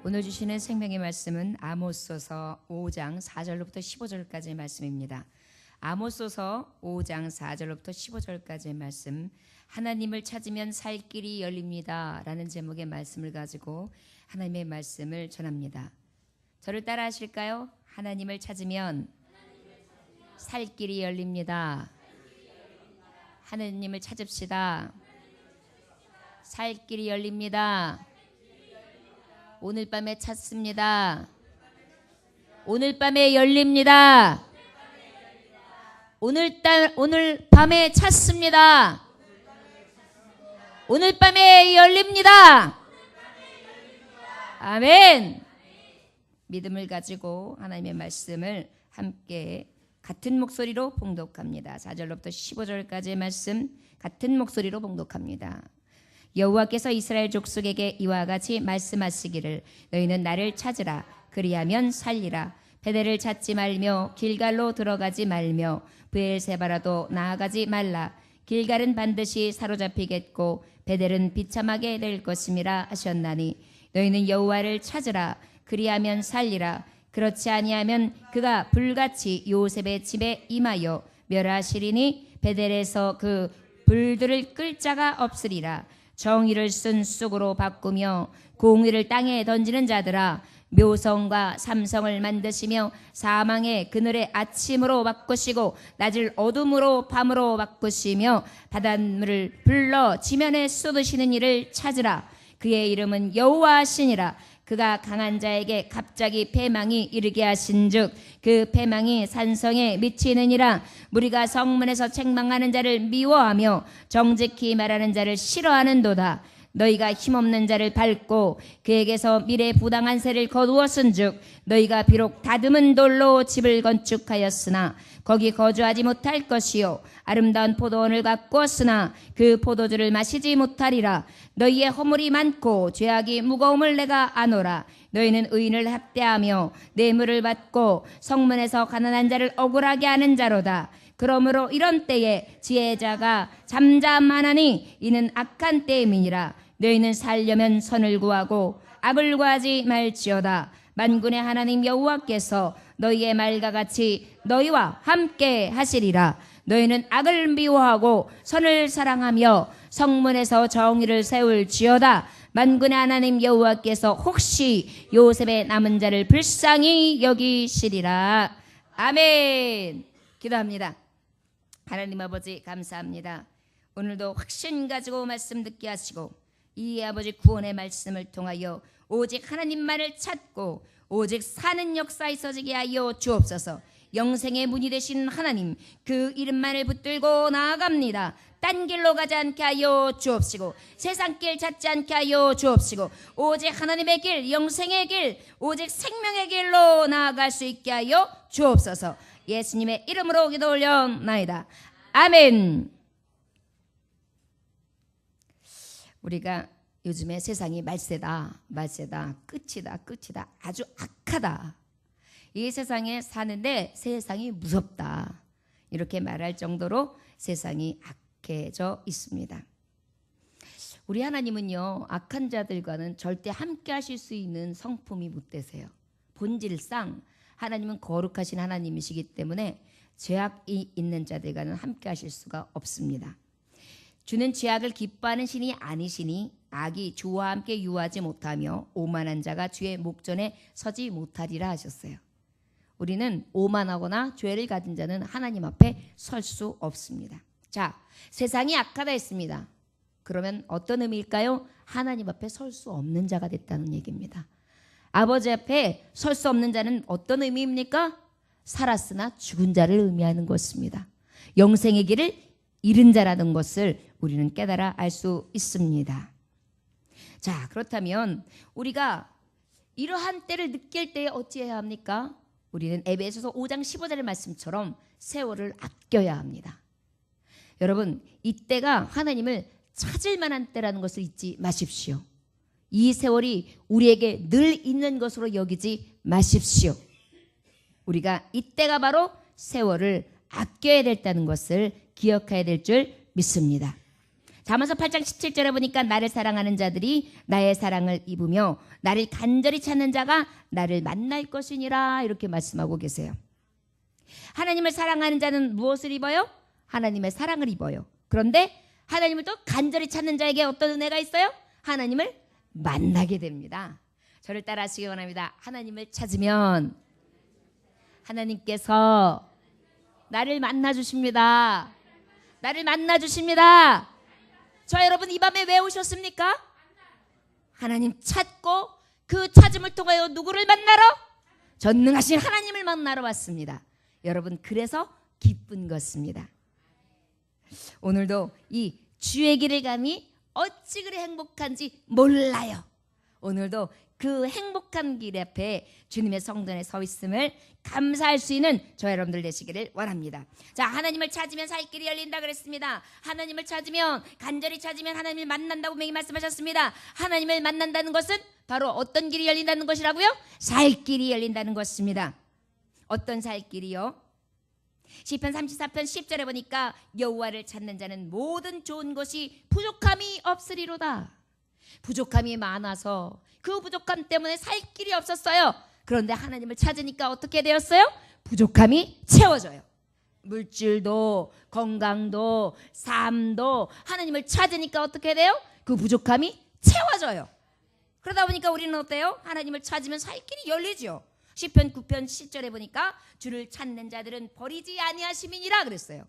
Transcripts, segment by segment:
오늘 주시는 생명의 말씀은 아모스서 5장 4절로부터 15절까지의 말씀입니다. 아모스서 5장 4절로부터 15절까지의 말씀, 하나님을 찾으면 살 길이 열립니다 라는 제목의 말씀을 가지고 하나님의 말씀을 전합니다. 저를 따라 하실까요? 하나님을 찾으면 살 길이 열립니다. 하나님을 찾읍시다. 살 길이 열립니다. 오늘 밤에 찾습니다. 오늘 밤에 열립니다. 오늘 밤에 찾습니다. 오늘 밤에 열립니다. 아멘. 믿음을 가지고 하나님의 말씀을 함께 같은 목소리로 봉독합니다. 4절로부터 15절까지의 말씀 같은 목소리로 봉독합니다. 여호와께서 이스라엘 족속에게 이와 같이 말씀하시기를 너희는 나를 찾으라. 그리하면 살리라. 베델을 찾지 말며 길갈로 들어가지 말며 브엘세바라도 나아가지 말라. 길갈은 반드시 사로잡히겠고 베델은 비참하게 될 것임이라 하셨나니 너희는 여호와를 찾으라. 그리하면 살리라. 그렇지 아니하면 그가 불같이 요셉의 집에 임하여 멸하시리니 베델에서 그 불들을 끌 자가 없으리라. 정의를 쓴 쑥으로 바꾸며 공의를 땅에 던지는 자들아, 묘성과 삼성을 만드시며 사망의 그늘의 아침으로 바꾸시고 낮을 어둠으로 밤으로 바꾸시며 바닷물을 불러 지면에 쏟으시는 이를 찾으라. 그의 이름은 여호와시니라. 그가 강한 자에게 갑자기 패망이 이르게 하신즉 그 패망이 산성에 미치느니라. 무리가 성문에서 책망하는 자를 미워하며 정직히 말하는 자를 싫어하는도다. 너희가 힘없는 자를 밟고 그에게서 미래 부당한 세를 거두었은즉 너희가 비록 다듬은 돌로 집을 건축하였으나 거기 거주하지 못할 것이요 아름다운 포도원을 가꾸었으나 그 포도주를 마시지 못하리라. 너희의 허물이 많고 죄악이 무거움을 내가 아노라. 너희는 의인을 학대하며 뇌물을 받고 성문에서 가난한 자를 억울하게 하는 자로다. 그러므로 이런 때에 지혜자가 잠잠하나니 이는 악한 때임이니라. 너희는 살려면 선을 구하고 악을 구하지 말지어다. 만군의 하나님 여호와께서 너희의 말과 같이 너희와 함께 하시리라. 너희는 악을 미워하고 선을 사랑하며 성문에서 정의를 세울지어다. 만군의 하나님 여호와께서 혹시 요셉의 남은 자를 불쌍히 여기시리라. 아멘. 기도합니다. 하나님 아버지 감사합니다. 오늘도 확신 가지고 말씀 듣게 하시고 이 아버지 구원의 말씀을 통하여 오직 하나님만을 찾고 오직 사는 역사 있어지게 하여 주옵소서. 영생의 문이 되신 하나님, 그 이름만을 붙들고 나아갑니다. 딴 길로 가지 않게 하여 주옵시고 세상 길 찾지 않게 하여 주옵시고 오직 하나님의 길, 영생의 길, 오직 생명의 길로 나아갈 수 있게 하여 주옵소서. 예수님의 이름으로 기도 올려나이다. 아멘. 우리가 요즘에 세상이 말세다, 끝이다, 아주 악하다. 이 세상에 사는데 세상이 무섭다. 이렇게 말할 정도로 세상이 악해져 있습니다. 우리 하나님은요, 악한 자들과는 절대 함께 하실 수 있는 성품이 못 되세요. 본질상 하나님은 거룩하신 하나님이시기 때문에 죄악이 있는 자들과는 함께 하실 수가 없습니다. 주는 죄악을 기뻐하는 신이 아니시니 악이 주와 함께 유하지 못하며 오만한 자가 주의 목전에 서지 못하리라 하셨어요. 우리는 오만하거나 죄를 가진 자는 하나님 앞에 설 수 없습니다. 자, 세상이 악하다 했습니다. 그러면 어떤 의미일까요? 하나님 앞에 설 수 없는 자가 됐다는 얘기입니다. 아버지 앞에 설 수 없는 자는 어떤 의미입니까? 살았으나 죽은 자를 의미하는 것입니다. 영생의 길을 잃은 자라는 것을 우리는 깨달아 알 수 있습니다. 자, 그렇다면 우리가 이러한 때를 느낄 때에 어찌해야 합니까? 우리는 에베소서 5장 15절의 말씀처럼 세월을 아껴야 합니다. 여러분, 이때가 하나님을 찾을 만한 때라는 것을 잊지 마십시오. 이 세월이 우리에게 늘 있는 것으로 여기지 마십시오. 우리가 이때가 바로 세월을 아껴야 된다는 것을 기억해야 될 줄 믿습니다. 잠언서 8장 17절에 보니까 나를 사랑하는 자들이 나의 사랑을 입으며 나를 간절히 찾는 자가 나를 만날 것이니라 이렇게 말씀하고 계세요. 하나님을 사랑하는 자는 무엇을 입어요? 하나님의 사랑을 입어요. 그런데 하나님을 또 간절히 찾는 자에게 어떤 은혜가 있어요? 하나님을 만나게 됩니다. 저를 따라 하시기 원합니다. 하나님을 찾으면 하나님께서 나를 만나 주십니다. 나를 만나 주십니다. 저 여러분 이 밤에 왜 오셨습니까? 하나님 찾고 그 찾음을 통하여 누구를 만나러? 전능하신 하나님을 만나러 왔습니다. 여러분 그래서 기쁜 것입니다. 오늘도 이 주의 길을 가니 어찌 그리 행복한지 몰라요. 오늘도 그 행복한 길 앞에 주님의 성전에 서 있음을 감사할 수 있는 저 여러분들 되시기를 원합니다. 자, 하나님을 찾으면 살 길이 열린다 그랬습니다. 하나님을 찾으면 간절히 찾으면 하나님을 만난다고 분명히 말씀하셨습니다. 하나님을 만난다는 것은 바로 어떤 길이 열린다는 것이라고요? 살 길이 열린다는 것입니다. 어떤 살 길이요? 시편 34편 10절에 보니까 여호와를 찾는 자는 모든 좋은 것이 부족함이 없으리로다. 부족함이 많아서 그 부족함 때문에 살 길이 없었어요. 그런데 하나님을 찾으니까 어떻게 되었어요? 부족함이 채워져요. 물질도 건강도 삶도 하나님을 찾으니까 어떻게 돼요? 그 부족함이 채워져요. 그러다 보니까 우리는 어때요? 하나님을 찾으면 살 길이 열리죠. 시편 9편 10절에 보니까 주를 찾는 자들은 버리지 아니하심이니라 그랬어요.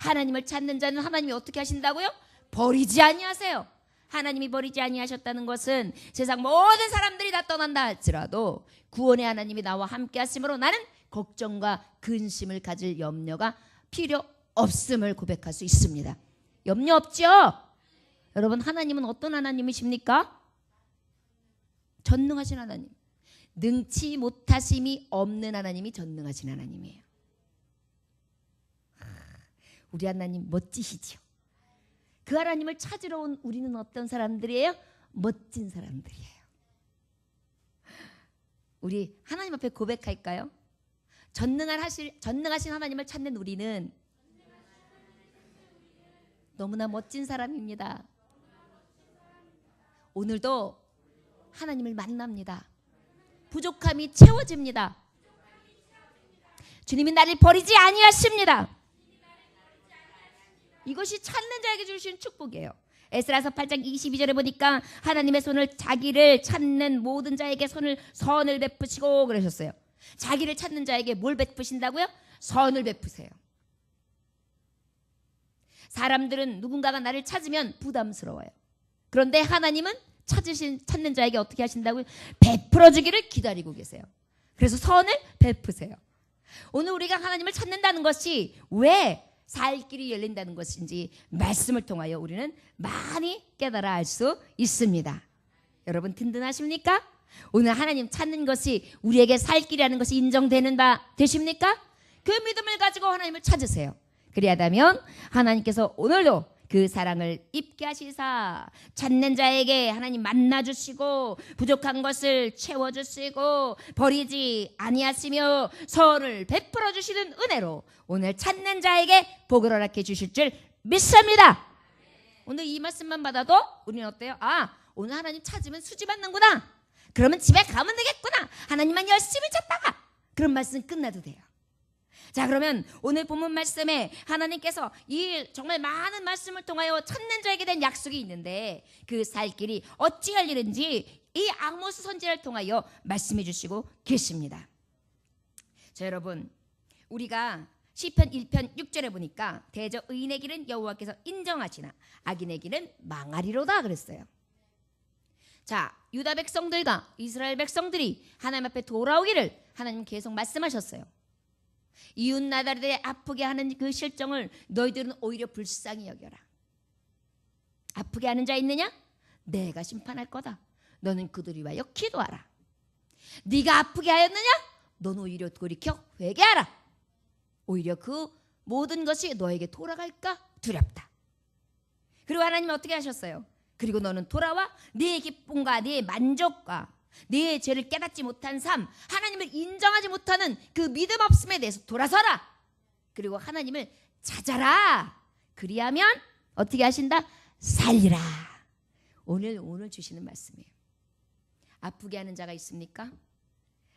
하나님을 찾는 자는 하나님이 어떻게 하신다고요? 버리지 아니하세요. 하나님이 버리지 아니하셨다는 것은 세상 모든 사람들이 다 떠난다 할지라도 구원의 하나님이 나와 함께 하심으로 나는 걱정과 근심을 가질 염려가 필요 없음을 고백할 수 있습니다. 염려 없죠? 여러분 하나님은 어떤 하나님이십니까? 전능하신 하나님. 능치 못하심이 없는 하나님이 전능하신 하나님이에요. 우리 하나님 멋지시죠? 그 하나님을 찾으러 온 우리는 어떤 사람들이에요? 멋진 사람들이에요. 우리 하나님 앞에 고백할까요? 전능하신 하나님을 찾는 우리는 너무나 멋진 사람입니다. 오늘도 하나님을 만납니다. 부족함이 채워집니다. 주님이 나를 버리지 아니하십니다. 이것이 찾는 자에게 주신 축복이에요. 에스라서 8장 22절에 보니까 하나님의 손을 자기를 찾는 모든 자에게 선을 베푸시고 그러셨어요. 자기를 찾는 자에게 뭘 베푸신다고요? 선을 베푸세요. 사람들은 누군가가 나를 찾으면 부담스러워요. 그런데 하나님은 찾는 자에게 어떻게 하신다고요? 베풀어 주기를 기다리고 계세요. 그래서 선을 베푸세요. 오늘 우리가 하나님을 찾는다는 것이 왜 살 길이 열린다는 것인지 말씀을 통하여 우리는 많이 깨달아 알 수 있습니다. 여러분 든든하십니까? 오늘 하나님 찾는 것이 우리에게 살 길이라는 것이 인정되는 바 되십니까? 그 믿음을 가지고 하나님을 찾으세요. 그리하다면 하나님께서 오늘도 그 사랑을 입게 하시사 찾는 자에게 하나님 만나주시고 부족한 것을 채워주시고 버리지 아니하시며 선을 베풀어 주시는 은혜로 오늘 찾는 자에게 복을 허락해 주실 줄 믿습니다. 오늘 이 말씀만 받아도 우리는 어때요? 아, 오늘 하나님 찾으면 수지 받는구나. 그러면 집에 가면 되겠구나. 하나님만 열심히 찾다가 그런 말씀 끝나도 돼요. 자, 그러면 오늘 본문 말씀에 하나님께서 이 정말 많은 말씀을 통하여 찾는 자에게 된 약속이 있는데 그 살 길이 어찌 열리는지 이 아모스 선지자를 통하여 말씀해 주시고 계십니다. 자, 여러분 우리가 시편 1편 6절에 보니까 대저 의인의 길은 여호와께서 인정하시나 악인의 길은 망하리로다 그랬어요. 자, 유다 백성들과 이스라엘 백성들이 하나님 앞에 돌아오기를 하나님 계속 말씀하셨어요. 이웃 나라들이 아프게 하는 그 실정을 너희들은 오히려 불쌍히 여겨라. 아프게 하는 자 있느냐? 내가 심판할 거다. 너는 그들을 위하여 기도하라. 네가 아프게 하였느냐? 너는 오히려 돌이켜 회개하라. 오히려 그 모든 것이 너에게 돌아갈까 두렵다. 그리고 하나님은 어떻게 하셨어요? 그리고 너는 돌아와 네 기쁨과 네 만족과 네 죄를 깨닫지 못한 삶, 하나님을 인정하지 못하는 그 믿음 없음에 대해서 돌아서라. 그리고 하나님을 찾아라. 그리하면 어떻게 하신다? 살리라. 오늘 주시는 말씀이에요. 아프게 하는 자가 있습니까?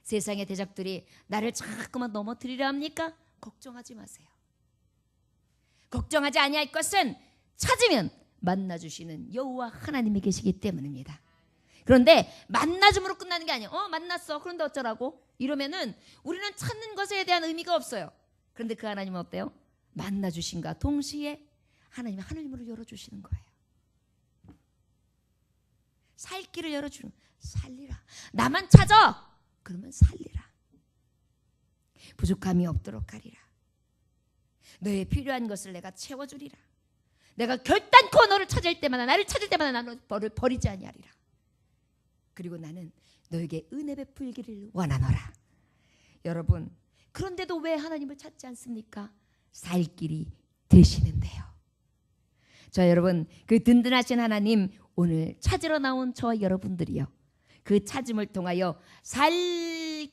세상의 대적들이 나를 자꾸만 넘어뜨리려 합니까? 걱정하지 마세요. 걱정하지 아니할 것은 찾으면 만나주시는 여호와 하나님이 계시기 때문입니다. 그런데 만나줌으로 끝나는 게 아니에요. 만났어. 그런데 어쩌라고? 이러면은 우리는 찾는 것에 대한 의미가 없어요. 그런데 그 하나님은 어때요? 만나주신과 동시에 하나님이 하늘문을 열어주시는 거예요. 살 길을 열어주는, 살리라. 나만 찾아. 그러면 살리라. 부족함이 없도록 하리라. 너의 필요한 것을 내가 채워주리라. 내가 결단코 너를 찾을 때마다, 나를 찾을 때마다 나는 너를 버리지 아니하리라. 그리고 나는 너에게 은혜 베풀기를 원하노라. 여러분, 그런데도 왜 하나님을 찾지 않습니까? 살 길이 되시는데요. 자, 여러분, 그 든든하신 하나님, 오늘 찾으러 나온 저와 여러분들이요, 그 찾음을 통하여 살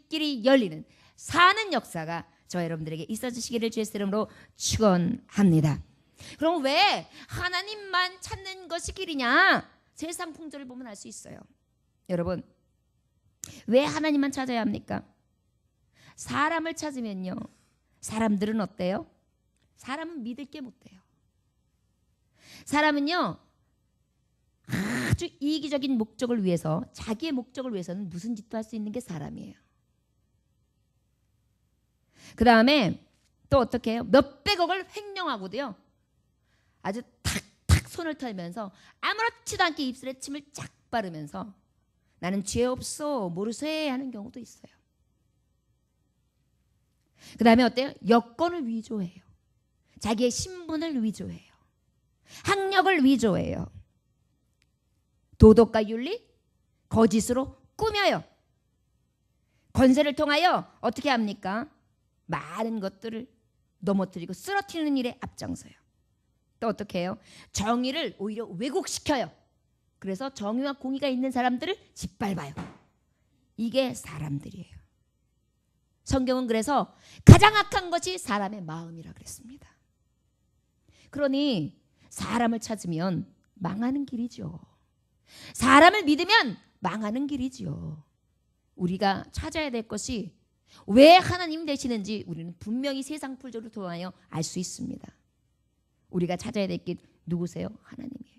길이 열리는, 사는 역사가 저 여러분들에게 있어주시기를 주의 이름으로 축원합니다. 그럼 왜 하나님만 찾는 것이 길이냐? 세상 풍조를 보면 알 수 있어요. 여러분, 왜 하나님만 찾아야 합니까? 사람을 찾으면요, 사람들은 어때요? 사람은 믿을 게 못 돼요. 사람은요, 아주 이기적인 목적을 위해서, 자기의 목적을 위해서는 무슨 짓도 할 수 있는 게 사람이에요. 그 다음에 또 어떻게 해요? 몇백억을 횡령하고도요, 아주 탁탁 손을 털면서 아무렇지도 않게 입술에 침을 쫙 바르면서 나는 죄 없어 모르세 하는 경우도 있어요. 그 다음에 어때요? 여권을 위조해요. 자기의 신분을 위조해요. 학력을 위조해요. 도덕과 윤리, 거짓으로 꾸며요. 권세를 통하여 어떻게 합니까? 많은 것들을 넘어뜨리고 쓰러뜨리는 일에 앞장서요. 또 어떻게 해요? 정의를 오히려 왜곡시켜요. 그래서 정의와 공의가 있는 사람들을 짓밟아요. 이게 사람들이에요. 성경은 그래서 가장 악한 것이 사람의 마음이라 그랬습니다. 그러니 사람을 찾으면 망하는 길이죠. 사람을 믿으면 망하는 길이죠. 우리가 찾아야 될 것이 왜 하나님 되시는지 우리는 분명히 세상 풀조를 통하여 알 수 있습니다. 우리가 찾아야 될 길 누구세요? 하나님이에요.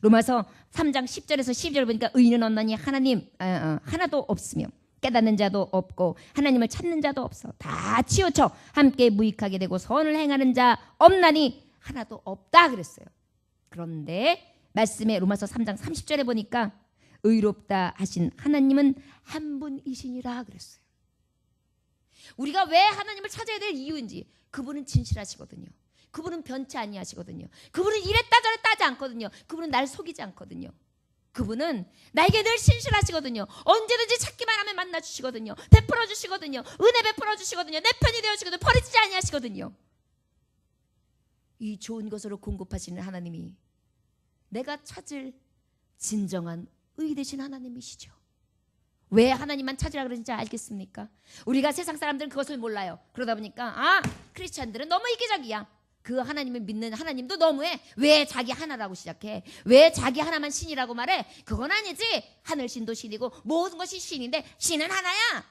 로마서 3장 10절에서 12절 보니까 의인은 없나니 하나님 하나도 없으며 깨닫는 자도 없고 하나님을 찾는 자도 없어 다 치우쳐 함께 무익하게 되고 선을 행하는 자 없나니 하나도 없다 그랬어요. 그런데 말씀에 로마서 3장 30절에 보니까 의롭다 하신 하나님은 한 분이시니라 그랬어요. 우리가 왜 하나님을 찾아야 될 이유인지, 그분은 진실하시거든요. 그분은 변치 아니하시거든요. 그분은 이랬다 저랬다 하지 않거든요. 그분은 날 속이지 않거든요. 그분은 나에게 늘 신실하시거든요. 언제든지 찾기만 하면 만나주시거든요. 베풀어 주시거든요. 은혜 베풀어 주시거든요. 내 편이 되어주시거든요. 버리지 아니하시거든요. 이 좋은 것으로 공급하시는 하나님이 내가 찾을 진정한 의 되신 하나님이시죠. 왜 하나님만 찾으라 그러는지 알겠습니까? 우리가 세상 사람들은 그것을 몰라요. 그러다 보니까 크리스찬들은 너무 이기적이야. 그 하나님을 믿는 하나님도 너무해. 왜 자기 하나라고 시작해? 왜 자기 하나만 신이라고 말해? 그건 아니지. 하늘신도 신이고 모든 것이 신인데 신은 하나야.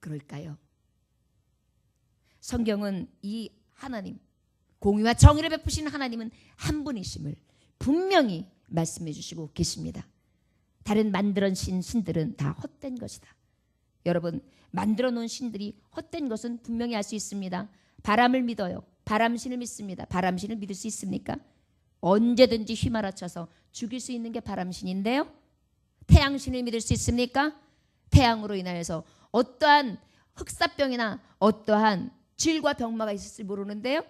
그럴까요? 성경은 이 하나님, 공의와 정의를 베푸시는 하나님은 한 분이심을 분명히 말씀해 주시고 계십니다. 다른 만들어진 신들은 다 헛된 것이다. 여러분, 만들어 놓은 신들이 헛된 것은 분명히 알 수 있습니다. 바람을 믿어요. 바람신을 믿습니다. 바람신을 믿을 수 있습니까? 언제든지 휘말아쳐서 죽일 수 있는 게 바람신인데요. 태양신을 믿을 수 있습니까? 태양으로 인하여서 어떠한 흑사병이나 어떠한 질과 병마가 있을지 모르는데요.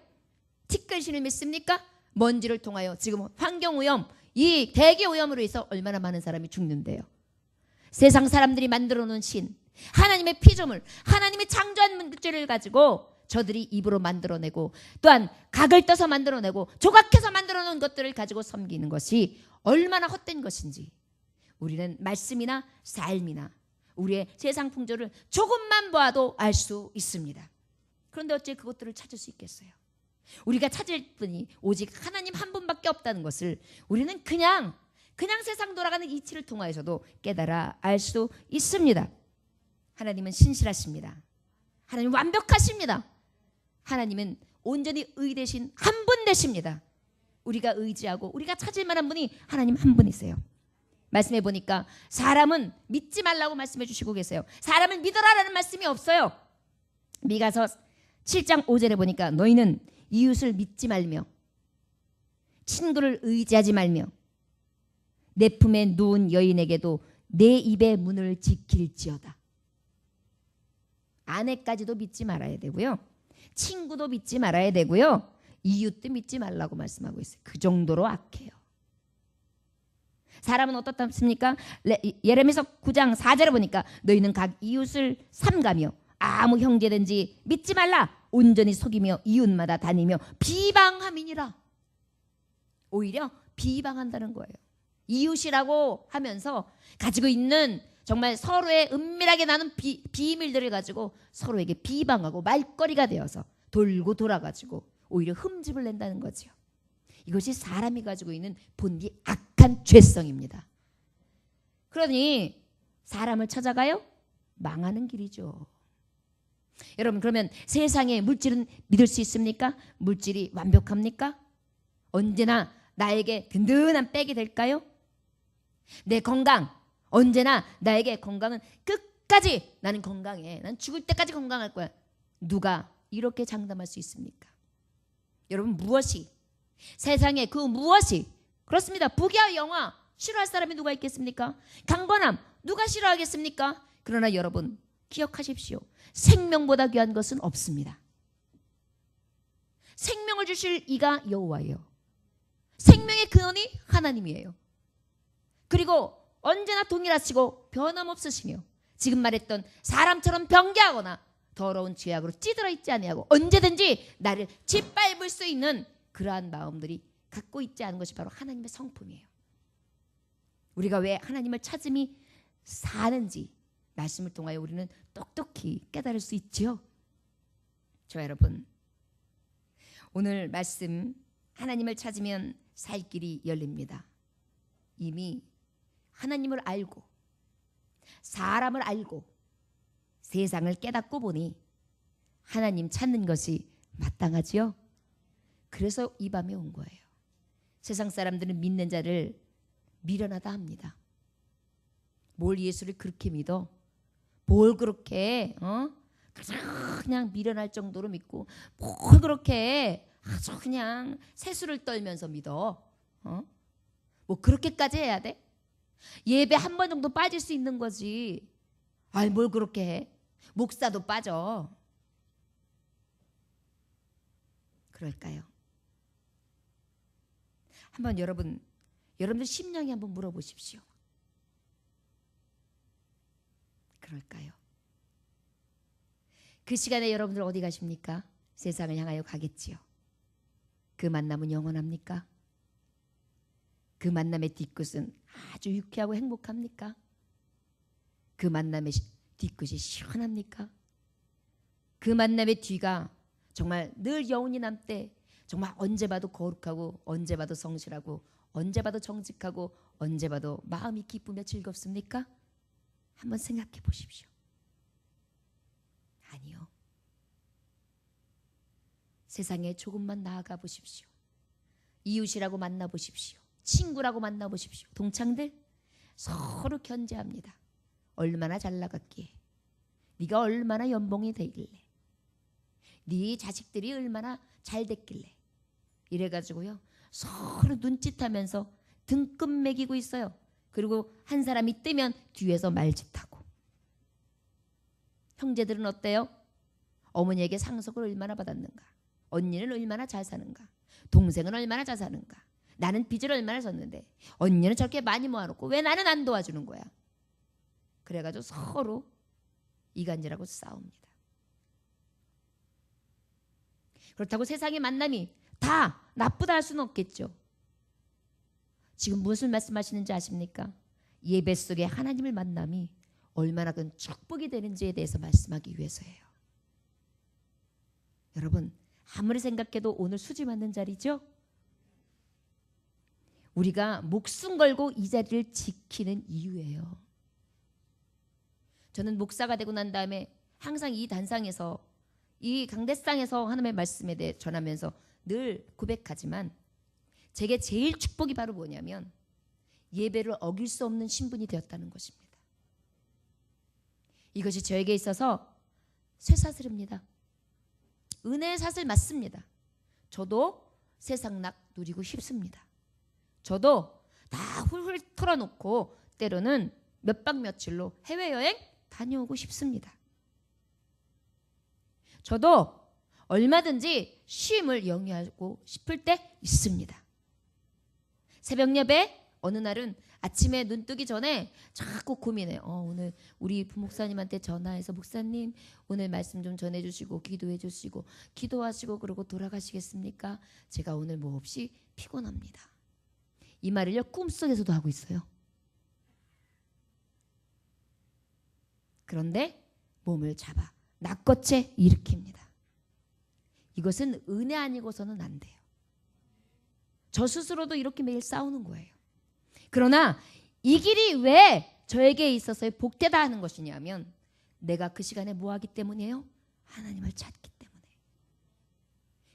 티끌신을 믿습니까? 먼지를 통하여 지금 환경오염, 이 대기오염으로 해서 얼마나 많은 사람이 죽는데요. 세상 사람들이 만들어 놓은 신, 하나님의 피조물, 하나님이 창조한 문제를 가지고 저들이 입으로 만들어내고 또한 각을 떠서 만들어내고 조각해서 만들어 놓은 것들을 가지고 섬기는 것이 얼마나 헛된 것인지 우리는 말씀이나 삶이나 우리의 세상 풍조를 조금만 보아도 알 수 있습니다. 그런데 어째 그것들을 찾을 수 있겠어요? 우리가 찾을 분이 오직 하나님 한 분밖에 없다는 것을 우리는 그냥 세상 돌아가는 이치를 통하여서도 깨달아 알 수 있습니다. 하나님은 신실하십니다. 하나님은 완벽하십니다. 하나님은 온전히 의되신 한 분 되십니다. 우리가 의지하고 우리가 찾을 만한 분이 하나님 한 분이세요. 말씀해 보니까 사람은 믿지 말라고 말씀해 주시고 계세요. 사람을 믿어라라는 말씀이 없어요. 미가서 7장 5절에 보니까 너희는 이웃을 믿지 말며 친구를 의지하지 말며 내 품에 누운 여인에게도 내 입의 문을 지킬지어다. 아내까지도 믿지 말아야 되고요. 친구도 믿지 말아야 되고요. 이웃도 믿지 말라고 말씀하고 있어요. 그 정도로 악해요. 사람은 어떻습니까? 예레미서 9장 4절에 보니까 너희는 각 이웃을 삼가며 아무 형제든지 믿지 말라. 온전히 속이며 이웃마다 다니며 비방함이니라. 오히려 비방한다는 거예요. 이웃이라고 하면서 가지고 있는 정말 서로의 은밀하게 나는 비밀들을 가지고 서로에게 비방하고 말거리가 되어서 돌고 돌아가지고 오히려 흠집을 낸다는 거죠. 이것이 사람이 가지고 있는 본디 악한 죄성입니다. 그러니 사람을 찾아가요? 망하는 길이죠. 여러분, 그러면 세상의 물질은 믿을 수 있습니까? 물질이 완벽합니까? 언제나 나에게 든든한 백이 될까요? 내 건강, 언제나 나에게 건강은 끝까지 나는 건강해. 난 죽을 때까지 건강할 거야. 누가 이렇게 장담할 수 있습니까? 여러분, 무엇이, 세상에 그 무엇이, 그렇습니다. 부귀와 영화 싫어할 사람이 누가 있겠습니까? 강건함 누가 싫어하겠습니까? 그러나 여러분 기억하십시오. 생명보다 귀한 것은 없습니다. 생명을 주실 이가 여호와예요. 생명의 근원이 하나님이에요. 그리고 언제나 동일하시고 변함없으시며 지금 말했던 사람처럼 변개하거나 더러운 죄악으로 찌들어 있지 아니하고 언제든지 나를 짓밟을 수 있는 그러한 마음들이 갖고 있지 않은 것이 바로 하나님의 성품이에요. 우리가 왜 하나님을 찾음이 사는지 말씀을 통하여 우리는 똑똑히 깨달을 수 있죠. 저 여러분, 오늘 말씀 하나님을 찾으면 살 길이 열립니다. 이미 하나님을 알고 사람을 알고 세상을 깨닫고 보니 하나님 찾는 것이 마땅하지요. 그래서 이 밤에 온 거예요. 세상 사람들은 믿는 자를 미련하다 합니다. 뭘 예수를 그렇게 믿어? 뭘 그렇게 그냥 미련할 정도로 믿고 뭘 그렇게 아주 그냥 세수를 떨면서 믿어? 뭐 그렇게까지 해야 돼? 예배 한 번 정도 빠질 수 있는 거지. 아이, 뭘 그렇게 해? 목사도 빠져. 그럴까요? 한번 여러분들 심령에 한번 물어보십시오. 그럴까요? 그 시간에 여러분들 어디 가십니까? 세상을 향하여 가겠지요. 그 만남은 영원합니까? 그 만남의 뒤끝은 아주 유쾌하고 행복합니까? 그 만남의 뒤끝이 시원합니까? 그 만남의 뒤가 정말 늘 여운이 남되 정말 언제 봐도 거룩하고 언제 봐도 성실하고 언제 봐도 정직하고 언제 봐도 마음이 기쁘며 즐겁습니까? 한번 생각해 보십시오. 아니요. 세상에 조금만 나아가 보십시오. 이웃이라고 만나보십시오. 친구라고 만나보십시오. 동창들 서로 견제합니다. 얼마나 잘 나갔기에, 네가 얼마나 연봉이 되길래, 네 자식들이 얼마나 잘 됐길래, 이래가지고요 서로 눈짓하면서 등급 매기고 있어요. 그리고 한 사람이 뜨면 뒤에서 말짓하고. 형제들은 어때요? 어머니에게 상속을 얼마나 받았는가, 언니는 얼마나 잘 사는가, 동생은 얼마나 잘 사는가, 나는 빚을 얼마나 졌는데 언니는 저렇게 많이 모아놓고 왜 나는 안 도와주는 거야. 그래가지고 서로 이간질하고 싸웁니다. 그렇다고 세상의 만남이 다 나쁘다 할 수는 없겠죠. 지금 무슨 말씀하시는지 아십니까? 예배 속에 하나님을 만남이 얼마나 큰 축복이 되는지에 대해서 말씀하기 위해서예요. 여러분, 아무리 생각해도 오늘 수지 맞는 자리죠? 우리가 목숨 걸고 이 자리를 지키는 이유예요. 저는 목사가 되고 난 다음에 항상 이 단상에서, 이 강대상에서 하나님의 말씀에 대해 전하면서 늘 고백하지만 제게 제일 축복이 바로 뭐냐면 예배를 어길 수 없는 신분이 되었다는 것입니다. 이것이 저에게 있어서 쇠사슬입니다. 은혜의 사슬 맞습니다. 저도 세상낙 누리고 싶습니다. 저도 다 훌훌 털어놓고 때로는 몇 박 며칠로 해외여행 다녀오고 싶습니다. 저도 얼마든지 쉼을 영위하고 싶을 때 있습니다. 새벽 예배 어느 날은 아침에 눈 뜨기 전에 자꾸 고민해. 오늘 우리 부목사님한테 전화해서 목사님 오늘 말씀 좀 전해주시고 기도해 주시고 기도하시고 그러고 돌아가시겠습니까? 제가 오늘 몹시 피곤합니다. 이 말을요 꿈속에서도 하고 있어요. 그런데 몸을 잡아 낚어채 일으킵니다. 이것은 은혜 아니고서는 안 돼요. 저 스스로도 이렇게 매일 싸우는 거예요. 그러나 이 길이 왜 저에게 있어서의 복되다 하는 것이냐면 내가 그 시간에 뭐 하기 때문이에요? 하나님을 찾기 때문에.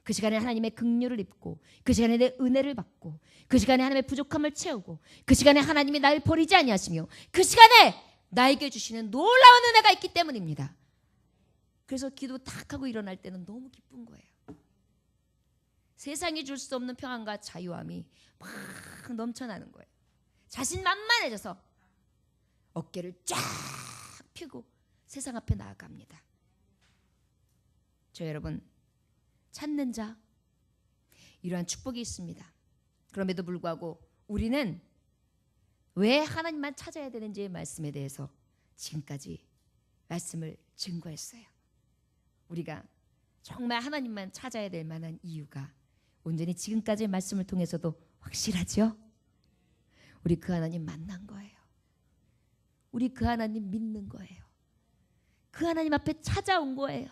그 시간에 하나님의 긍휼을 입고 그 시간에 내 은혜를 받고 그 시간에 하나님의 부족함을 채우고 그 시간에 하나님이 나를 버리지 아니하시며 그 시간에 나에게 주시는 놀라운 은혜가 있기 때문입니다. 그래서 기도 탁 하고 일어날 때는 너무 기쁜 거예요. 세상이 줄 수 없는 평안과 자유함이 막 넘쳐나는 거예요. 자신만만해져서 어깨를 쫙 펴고 세상 앞에 나아갑니다. 저 여러분 찾는 자 이러한 축복이 있습니다. 그럼에도 불구하고 우리는 왜 하나님만 찾아야 되는지의 말씀에 대해서 지금까지 말씀을 증거했어요. 우리가 정말 하나님만 찾아야 될 만한 이유가 온전히 지금까지의 말씀을 통해서도 확실하죠? 우리 그 하나님 만난 거예요. 우리 그 하나님 믿는 거예요. 그 하나님 앞에 찾아온 거예요.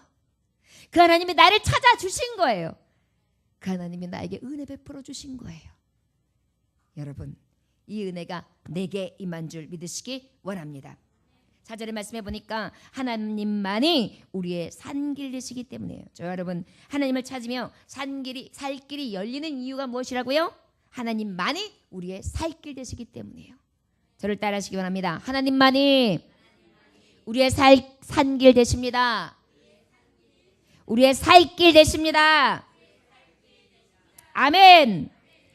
그 하나님이 나를 찾아주신 거예요. 그 하나님이 나에게 은혜 베풀어 주신 거예요. 여러분 이 은혜가 내게 임한 줄 믿으시기 원합니다. 4절의 말씀해 보니까 하나님만이 우리의 산길 되시기 때문이에요. 저 여러분 하나님을 찾으며 살 길이 열리는 이유가 무엇이라고요? 하나님만이 우리의 살 길 되시기 때문이에요. 저를 따라하시기 원합니다. 하나님만이 우리의 산길 되십니다. 우리의 살 길 되십니다. 아멘.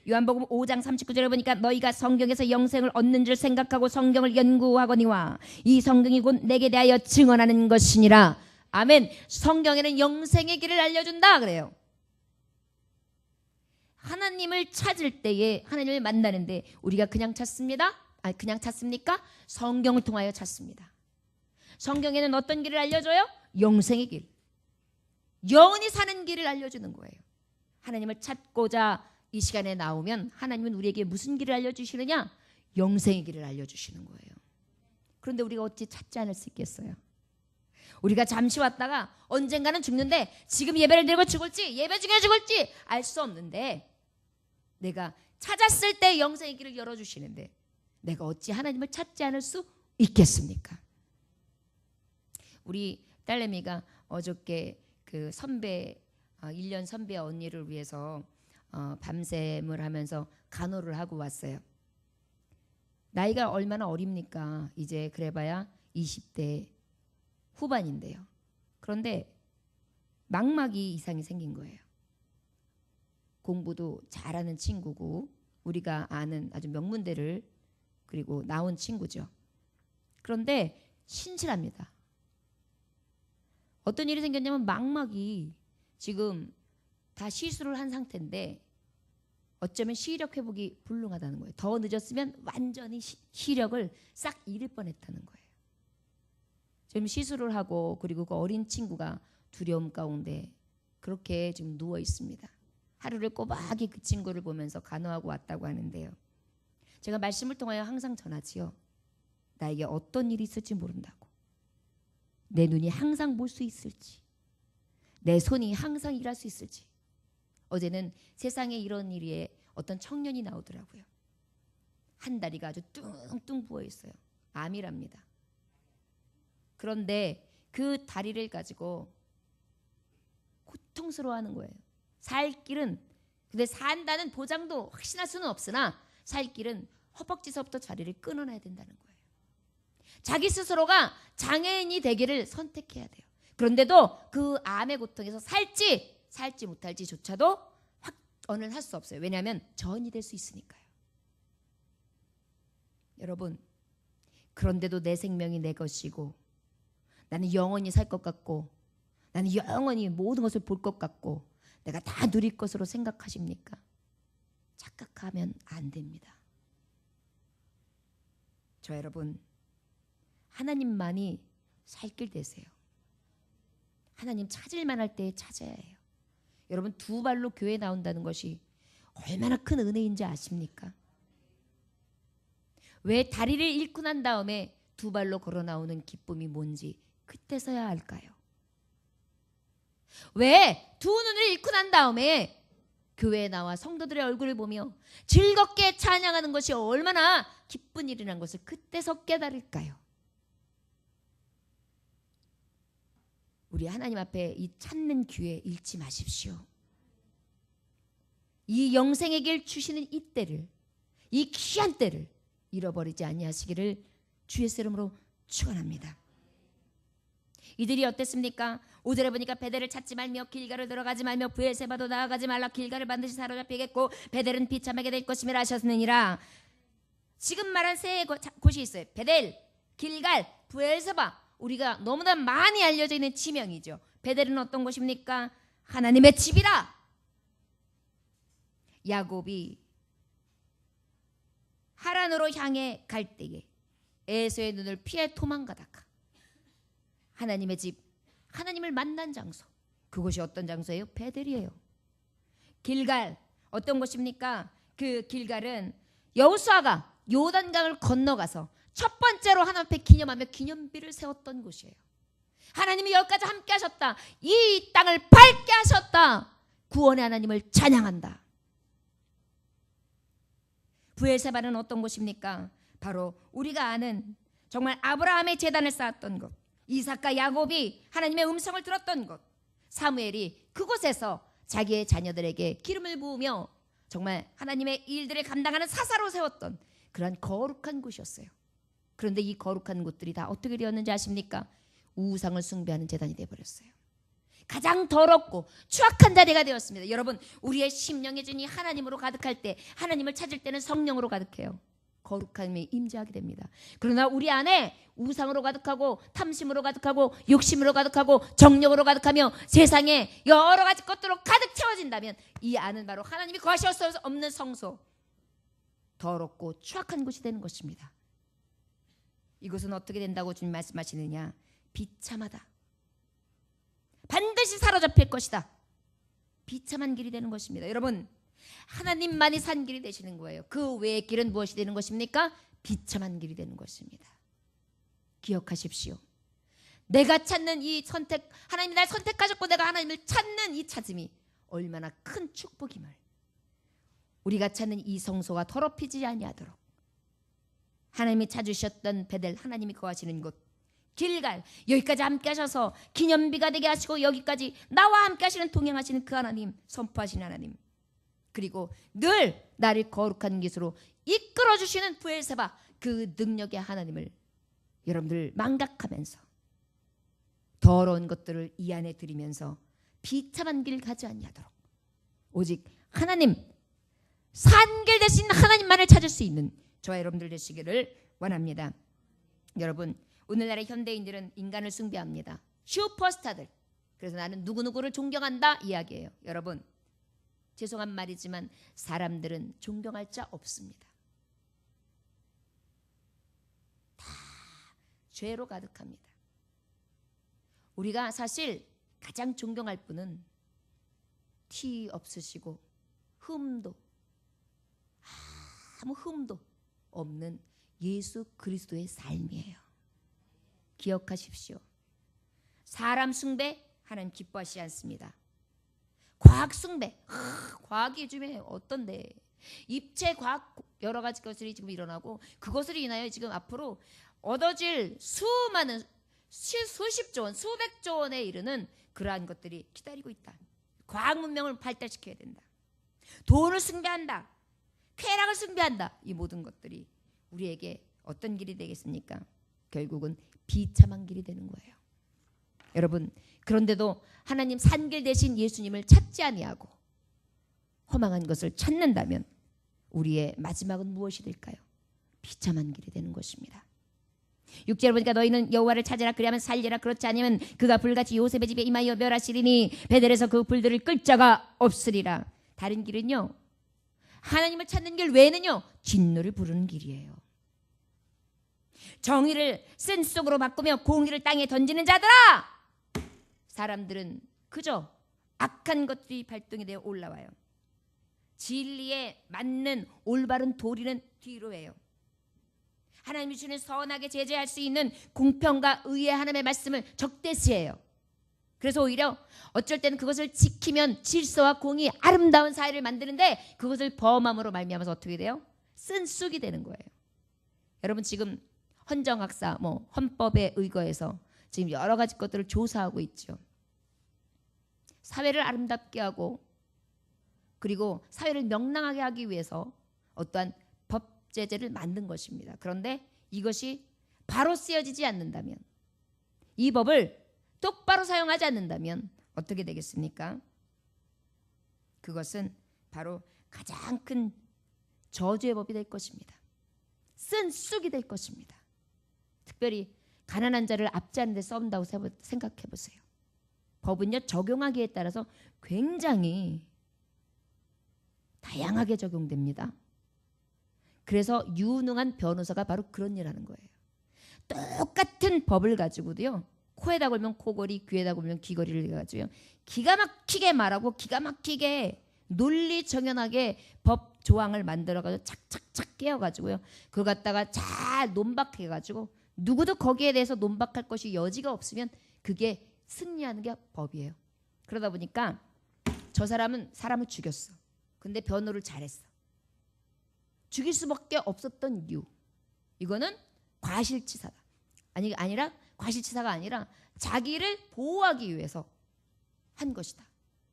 요한복음 5장 39절에 보니까 너희가 성경에서 영생을 얻는 줄 생각하고 성경을 연구하거니와 이 성경이 곧 내게 대하여 증언하는 것이니라. 아멘. 성경에는 영생의 길을 알려준다 그래요. 하나님을 찾을 때에 하나님을 만나는데 우리가 그냥 찾습니다? 아니 그냥 찾습니까? 성경을 통하여 찾습니다. 성경에는 어떤 길을 알려줘요? 영생의 길. 영원히 사는 길을 알려주는 거예요. 하나님을 찾고자 이 시간에 나오면 하나님은 우리에게 무슨 길을 알려주시느냐? 영생의 길을 알려주시는 거예요. 그런데 우리가 어찌 찾지 않을 수 있겠어요? 우리가 잠시 왔다가 언젠가는 죽는데 지금 예배를 드리고 죽을지 예배 중에 죽을지 알 수 없는데 내가 찾았을 때 영생의 길을 열어주시는데 내가 어찌 하나님을 찾지 않을 수 있겠습니까? 우리 딸내미가 어저께 그 선배 1년 선배 언니를 위해서 밤샘을 하면서 간호를 하고 왔어요. 나이가 얼마나 어립니까? 이제 그래봐야 20대 후반인데요. 그런데 망막이 이상이 생긴 거예요. 공부도 잘하는 친구고 우리가 아는 아주 명문대를 그리고 나온 친구죠. 그런데 신실합니다. 어떤 일이 생겼냐면 망막이 지금 다 시술을 한 상태인데 어쩌면 시력 회복이 불능하다는 거예요. 더 늦었으면 완전히 시력을 싹 잃을 뻔했다는 거예요. 지금 시술을 하고 그리고 그 어린 친구가 두려움 가운데 그렇게 지금 누워 있습니다. 하루를 꼬박이 그 친구를 보면서 간호하고 왔다고 하는데요. 제가 말씀을 통하여 항상 전하지요. 나에게 어떤 일이 있을지 모른다고. 내 눈이 항상 볼 수 있을지 내 손이 항상 일할 수 있을지 어제는 세상에 이런 일에 어떤 청년이 나오더라고요. 한 다리가 아주 뚱뚱 부어 있어요. 암이랍니다. 그런데 그 다리를 가지고 고통스러워하는 거예요. 살 길은, 근데 산다는 보장도 확신할 수는 없으나 살 길은 허벅지서부터 자리를 끊어내야 된다는 거예요. 자기 스스로가 장애인이 되기를 선택해야 돼요. 그런데도 그 암의 고통에서 살지 못할지조차도 확언을 할 수 없어요. 왜냐하면 전이 될 수 있으니까요. 여러분, 그런데도 내 생명이 내 것이고 나는 영원히 살 것 같고 나는 영원히 모든 것을 볼 것 같고 내가 다 누릴 것으로 생각하십니까? 착각하면 안 됩니다. 저 여러분, 하나님만이 살 길 되세요. 하나님 찾을 만할 때에 찾아야 해요. 여러분, 두 발로 교회 나온다는 것이 얼마나 큰 은혜인지 아십니까? 왜 다리를 잃고 난 다음에 두 발로 걸어 나오는 기쁨이 뭔지 그때서야 알까요? 왜 두 눈을 잃고 난 다음에 교회에 나와 성도들의 얼굴을 보며 즐겁게 찬양하는 것이 얼마나 기쁜 일이라는 것을 그때서 깨달을까요? 우리 하나님 앞에 이 찾는 기회 잃지 마십시오. 이 영생의 길 주시는 이 때를, 이 귀한 때를 잃어버리지 아니하시기를 주의 이름으로 축원합니다. 이들이 어땠습니까? 5절에 보니까 베델을 찾지 말며 길가를 들어가지 말며 브엘세바도 나아가지 말라. 길가를 반드시 사로잡히겠고 베델은 비참하게 될 것임이라 하셨느니라. 지금 말한 세 곳이 있어요. 베델, 길갈, 브엘세바. 우리가 너무나 많이 알려져 있는 지명이죠. 베델은 어떤 곳입니까? 하나님의 집이라. 야곱이 하란으로 향해 갈 때에 에서의 눈을 피해 도망가다가 하나님의 집, 하나님을 만난 장소, 그곳이 어떤 장소예요? 베델이에요. 길갈, 어떤 곳입니까? 그 길갈은 여호수아가 요단강을 건너가서 첫 번째로 하나님 앞에 기념하며 기념비를 세웠던 곳이에요. 하나님이 여기까지 함께 하셨다. 이 땅을 밝게 하셨다. 구원의 하나님을 찬양한다. 브엘세바는 어떤 곳입니까? 바로 우리가 아는 정말 아브라함의 제단을 쌓았던 곳, 이삭과 야곱이 하나님의 음성을 들었던 곳, 사무엘이 그곳에서 자기의 자녀들에게 기름을 부으며 정말 하나님의 일들을 감당하는 사사로 세웠던 그런 거룩한 곳이었어요. 그런데 이 거룩한 곳들이 다 어떻게 되었는지 아십니까? 우상을 숭배하는 제단이 되어버렸어요. 가장 더럽고 추악한 자리가 되었습니다. 여러분, 우리의 심령의 주인이 하나님으로 가득할 때, 하나님을 찾을 때는 성령으로 가득해요. 거룩함이 임재하게 됩니다. 그러나 우리 안에 우상으로 가득하고 탐심으로 가득하고 욕심으로 가득하고 정욕으로 가득하며 세상에 여러 가지 것들로 가득 채워진다면 이 안은 바로 하나님이 거하실 수 없는 성소, 더럽고 추악한 곳이 되는 것입니다. 이것은 어떻게 된다고 주님 말씀하시느냐? 비참하다. 반드시 사로잡힐 것이다. 비참한 길이 되는 것입니다. 여러분, 하나님만이 산 길이 되시는 거예요. 그 외의 길은 무엇이 되는 것입니까? 비참한 길이 되는 것입니다. 기억하십시오. 내가 찾는 이 선택, 하나님이 날 선택하셨고 내가 하나님을 찾는 이 찾음이 얼마나 큰 축복임을, 우리가 찾는 이 성소가 더럽히지 아니하도록 하나님이 찾으셨던 베델, 하나님이 거하시는 곳, 길갈, 여기까지 함께 하셔서 기념비가 되게 하시고 여기까지 나와 함께 하시는, 동행하시는 그 하나님, 선포하시는 하나님, 그리고 늘 나를 거룩한 곳으로 이끌어주시는 브엘세바, 그 능력의 하나님을 여러분들 망각하면서 더러운 것들을 이 안에 들이면서 비참한 길 가지 아니하도록 오직 하나님, 산길 대신 하나님만을 찾을 수 있는 저와 여러분들 되시기를 원합니다. 여러분, 오늘날의 현대인들은 인간을 숭배합니다. 슈퍼스타들. 그래서 나는 누구누구를 존경한다 이야기예요. 여러분, 죄송한 말이지만 사람들은 존경할 자 없습니다. 다 죄로 가득합니다. 우리가 사실 가장 존경할 분은 티 없으시고 아무 흠도 없는 예수 그리스도의 삶이에요. 기억하십시오. 사람 숭배 하나님 기뻐하시지 않습니다. 과학 숭배. 과학이 요즘에 어떤데? 입체 과학 여러 가지 것들이 지금 일어나고 그것으로 인하여 지금 앞으로 얻어질 수많은 수십조 원, 수백조 원에 이르는 그러한 것들이 기다리고 있다. 과학 문명을 발달시켜야 된다. 돈을 숭배한다. 쾌락을 숭배한다. 이 모든 것들이 우리에게 어떤 길이 되겠습니까? 결국은 비참한 길이 되는 거예요. 여러분, 그런데도 하나님 산길 대신 예수님을 찾지 아니하고 허망한 것을 찾는다면 우리의 마지막은 무엇이 될까요? 비참한 길이 되는 것입니다. 6절에 보니까 너희는 여호와를 찾으라 그리하면 살리라 그렇지 않으면 그가 불같이 요셉의 집에 임하여 멸하시리니 베델에서 그 불들을 끌 자가 없으리라. 다른 길은요, 하나님을 찾는 길 외에는요, 진노를 부르는 길이에요. 정의를 쓴 속으로 바꾸며 공의를 땅에 던지는 자들아, 사람들은 그저 악한 것들이 발동이 되어 올라와요. 진리에 맞는 올바른 도리는 뒤로 해요. 하나님이 주는 선하게 제재할 수 있는 공평과 의의 하나님의 말씀을 적대시해요. 그래서 오히려 어쩔 때는 그것을 지키면 질서와 공의, 아름다운 사회를 만드는데 그것을 범함으로 말미암아서 어떻게 돼요? 쓴쑥이 되는 거예요. 여러분, 지금 헌정학사, 헌법에 의거해서 지금 여러 가지 것들을 조사하고 있죠. 사회를 아름답게 하고 그리고 사회를 명랑하게 하기 위해서 어떠한 법 제재를 만든 것입니다. 그런데 이것이 바로 쓰여지지 않는다면, 이 법을 똑바로 사용하지 않는다면 어떻게 되겠습니까? 그것은 바로 가장 큰 저주의 법이 될 것입니다. 쓴쑥이 될 것입니다. 특별히 가난한 자를 압제하는 데 써온다고 생각해 보세요. 법은요, 적용하기에 따라서 굉장히 다양하게 적용됩니다. 그래서 유능한 변호사가 바로 그런 일을 하는 거예요. 똑같은 법을 가지고도요, 코에다 걸면 코걸이, 귀에다 걸면 귀걸이를 해가지고요, 기가 막히게 말하고 기가 막히게 논리 정연하게 법 조항을 만들어가지고 착착착 깨어가지고요, 그걸 갖다가 잘 논박해가지고 누구도 거기에 대해서 논박할 것이 여지가 없으면 그게 승리하는 게 법이에요. 그러다 보니까 저 사람은 사람을 죽였어. 근데 변호를 잘했어. 죽일 수밖에 없었던 이유, 이거는 과실치사다. 아니라 과실치사가 아니라 자기를 보호하기 위해서 한 것이다.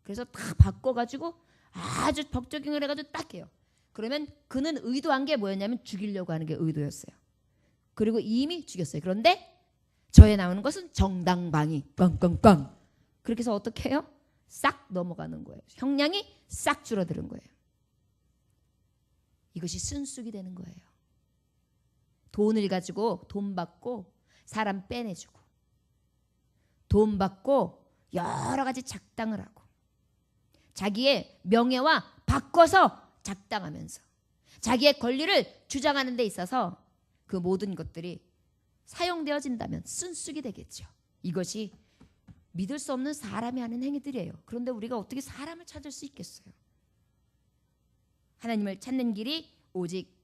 그래서 다 바꿔가지고 아주 법 적용을 해가지고 딱 해요. 그러면 그는 의도한 게 뭐였냐면 죽이려고 하는 게 의도였어요. 그리고 이미 죽였어요. 그런데 저에 나오는 것은 정당방위 꽝꽝꽝. 그렇게 해서 어떻게 해요? 싹 넘어가는 거예요. 형량이 싹 줄어드는 거예요. 이것이 순쑥이 되는 거예요. 돈을 가지고 돈 받고 사람 빼내주고, 돈 받고 여러 가지 작당을 하고, 자기의 명예와 바꿔서 작당하면서 자기의 권리를 주장하는 데 있어서 그 모든 것들이 사용되어진다면 순쑥이 되겠죠. 이것이 믿을 수 없는 사람이 하는 행위들이에요. 그런데 우리가 어떻게 사람을 찾을 수 있겠어요? 하나님을 찾는 길이 오직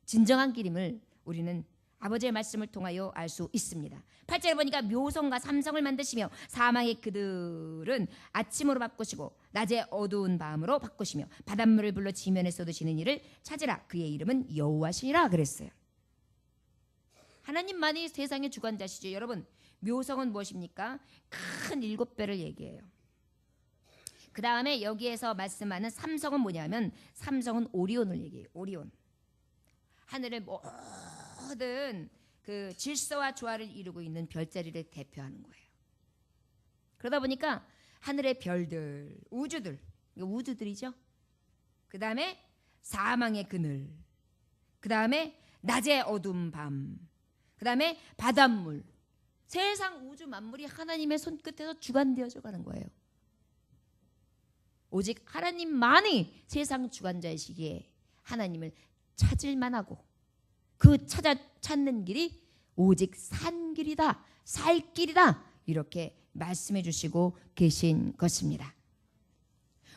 진정한 길임을 우리는 아버지의 말씀을 통하여 알 수 있습니다. 8절에 보니까 묘성과 삼성을 만드시며 사망의 그들은 아침으로 바꾸시고 낮에 어두운 밤으로 바꾸시며 바닷물을 불러 지면에 쏟으시는 이를 찾으라. 그의 이름은 여호와시니라 그랬어요. 하나님만이 세상의 주관자시죠. 여러분, 묘성은 무엇입니까? 큰 7배를 얘기해요. 그 다음에 여기에서 말씀하는 삼성은 뭐냐면, 삼성은 오리온을 얘기해요. 오리온. 하늘의 모든 그 질서와 조화를 이루고 있는 별자리를 대표하는 거예요. 그러다 보니까 하늘의 별들, 우주들, 이거 우주들이죠. 그 다음에 사망의 그늘, 그 다음에 낮의 어두운 밤, 그 다음에 바닷물, 세상 우주 만물이 하나님의 손끝에서 주관되어져 가는 거예요. 오직 하나님만이 세상 주관자이시기에 하나님을 찾을 만하고, 그 찾는 길이 오직 산 길이다, 살 길이다, 이렇게 말씀해 주시고 계신 것입니다.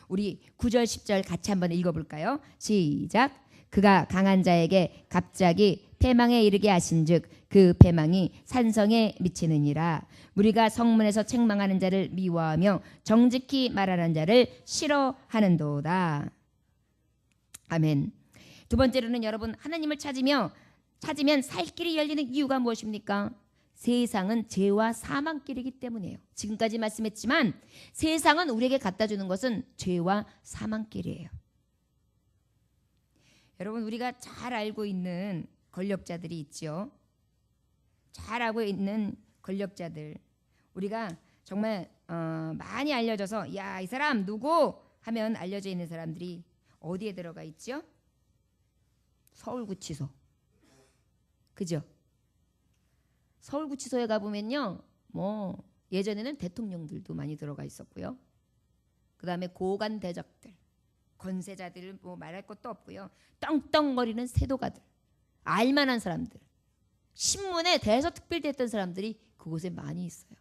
우리 9절 10절 같이 한번 읽어볼까요? 시작. 그가 강한 자에게 갑자기 패망에 이르게 하신즉 그 패망이 산성에 미치느니라. 우리가 성문에서 책망하는 자를 미워하며 정직히 말하는 자를 싫어하는도다. 아멘. 두 번째로는 여러분, 하나님을 찾으면 살 길이 열리는 이유가 무엇입니까? 세상은 죄와 사망길이기 때문이에요. 지금까지 말씀했지만 세상은 우리에게 갖다 주는 것은 죄와 사망길이에요. 여러분, 우리가 잘 알고 있는 권력자들이 있죠. 잘 알고 있는 권력자들, 우리가 정말 많이 알려져서 야, 이 사람 누구 하면 알려져 있는 사람들이 어디에 들어가 있죠? 서울구치소. 그죠? 서울구치소에 가보면요, 뭐 예전에는 대통령들도 많이 들어가 있었고요. 그 다음에 고관 대적들, 권세자들 뭐 말할 것도 없고요. 떵떵거리는 세도가들, 알만한 사람들, 신문에 대서특필됐던 사람들이 그곳에 많이 있어요.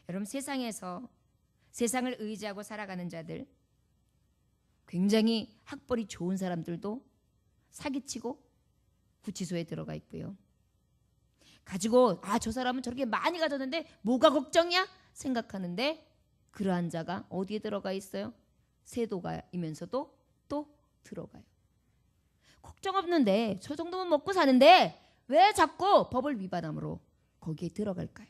여러분, 세상에서 세상을 의지하고 살아가는 자들, 굉장히 학벌이 좋은 사람들도 사기치고 구치소에 들어가 있고요. 가지고 저 사람은 저렇게 많이 가졌는데 뭐가 걱정이야? 생각하는데 그러한 자가 어디에 들어가 있어요? 세도가이면서도 또 들어가요. 걱정 없는데 저 정도면 먹고 사는데 왜 자꾸 법을 위반함으로 거기에 들어갈까요?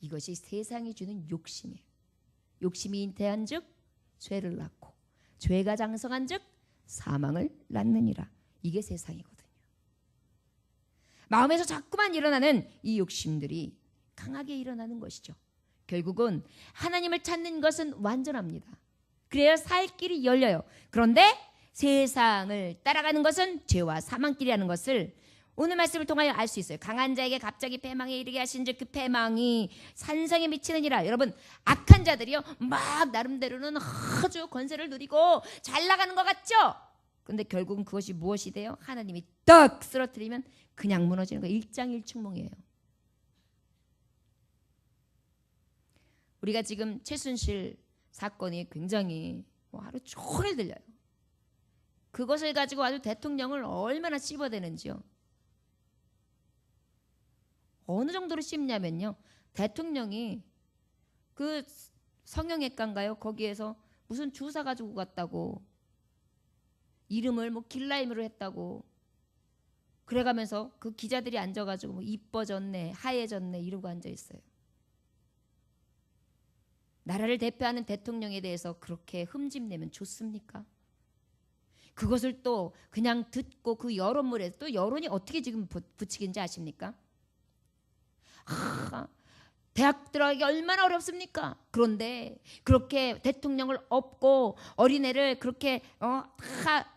이것이 세상이 주는 욕심이에요. 욕심이 잉태한 즉 죄를 낳고 죄가 장성한 즉 사망을 낳느니라. 이게 세상이거든요. 마음에서 자꾸만 일어나는 이 욕심들이 강하게 일어나는 것이죠. 결국은 하나님을 찾는 것은 완전합니다. 그래야 살 길이 열려요. 그런데 세상을 따라가는 것은 죄와 사망길이라는 것을 오늘 말씀을 통하여 알 수 있어요. 강한 자에게 갑자기 패망에 이르게 하신즉 그 패망이 산성에 미치느니라. 여러분, 악한 자들이요 막 나름대로는 아주 권세를 누리고 잘 나가는 것 같죠? 근데 결국은 그것이 무엇이 돼요? 하나님이 떡 쓰러뜨리면 그냥 무너지는 거예요. 일장일충몽이에요. 우리가 지금 최순실 사건이 굉장히 하루 종일 들려요. 그것을 가지고 아주 대통령을 얼마나 씹어대는지요. 어느 정도로 씹냐면요, 대통령이 그 성형외과인가요? 거기에서 무슨 주사 가지고 갔다고, 이름을 뭐 길라임으로 했다고 그래가면서 그 기자들이 앉아가지고 뭐 이뻐졌네, 하얘졌네 이러고 앉아있어요. 나라를 대표하는 대통령에 대해서 그렇게 흠집내면 좋습니까? 그것을 또 그냥 듣고 그 여론물에 또 여론이 어떻게 지금 부추긴지 아십니까? 대학 들어가기 얼마나 어렵습니까? 그런데 그렇게 대통령을 업고 어린애를 그렇게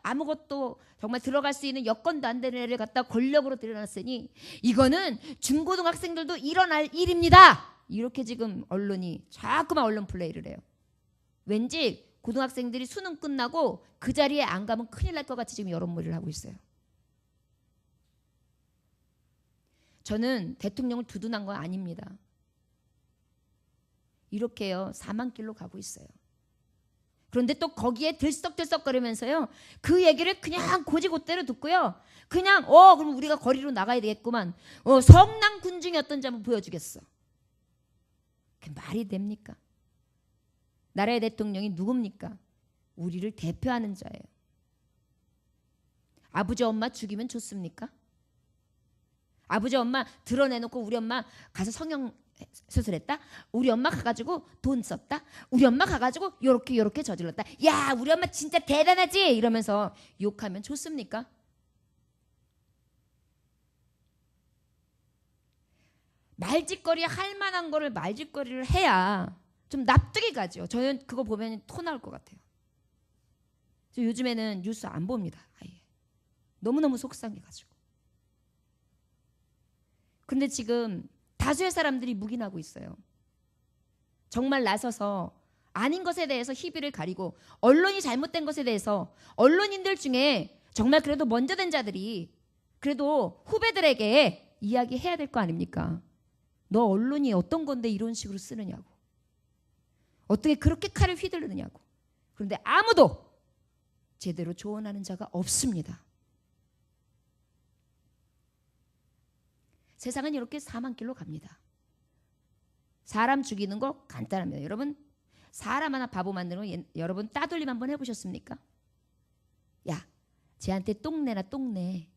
아무것도 정말 들어갈 수 있는 여건도 안 되는 애를 갖다 권력으로 들여놨으니 이거는 중고등학생들도 일어날 일입니다. 이렇게 지금 언론이 자꾸만 언론 플레이를 해요. 왠지 고등학생들이 수능 끝나고 그 자리에 안 가면 큰일 날 것 같이 지금 여론몰이를 하고 있어요. 저는 대통령을 두둔한 건 아닙니다. 이렇게요 사망길로 가고 있어요. 그런데 또 거기에 들썩들썩거리면서요 그 얘기를 그냥 고지고대로 듣고요 그냥 그럼 우리가 거리로 나가야 되겠구만, 성남 군중이 어떤지 한번 보여주겠어. 그게 말이 됩니까? 나라의 대통령이 누굽니까? 우리를 대표하는 자예요. 아버지 엄마 죽이면 좋습니까? 아버지 엄마 드러내놓고 우리 엄마 가서 성형 수술했다? 우리 엄마 가가지고 돈 썼다? 우리 엄마 가가지고 요렇게 저질렀다? 야, 우리 엄마 진짜 대단하지? 이러면서 욕하면 좋습니까? 말짓거리 할 만한 거를 말짓거리를 해야 좀 납득이 가죠. 저는 그거 보면 토 나올 것 같아요. 저 요즘에는 뉴스 안 봅니다. 아예. 너무너무 속상해가지고. 근데 지금 다수의 사람들이 묵인하고 있어요. 정말 나서서 아닌 것에 대해서 희비를 가리고 언론이 잘못된 것에 대해서 언론인들 중에 정말 그래도 먼저 된 자들이 그래도 후배들에게 이야기해야 될 거 아닙니까? 너 언론이 어떤 건데 이런 식으로 쓰느냐고, 어떻게 그렇게 칼을 휘두르느냐고. 그런데 아무도 제대로 조언하는 자가 없습니다. 세상은 이렇게 사망 길로 갑니다. 사람 죽이는 거 간단합니다. 여러분, 사람 하나 바보 만드는 거 여러분 따돌림 한번 해보셨습니까? 야, 쟤한테 똥내나 똥내.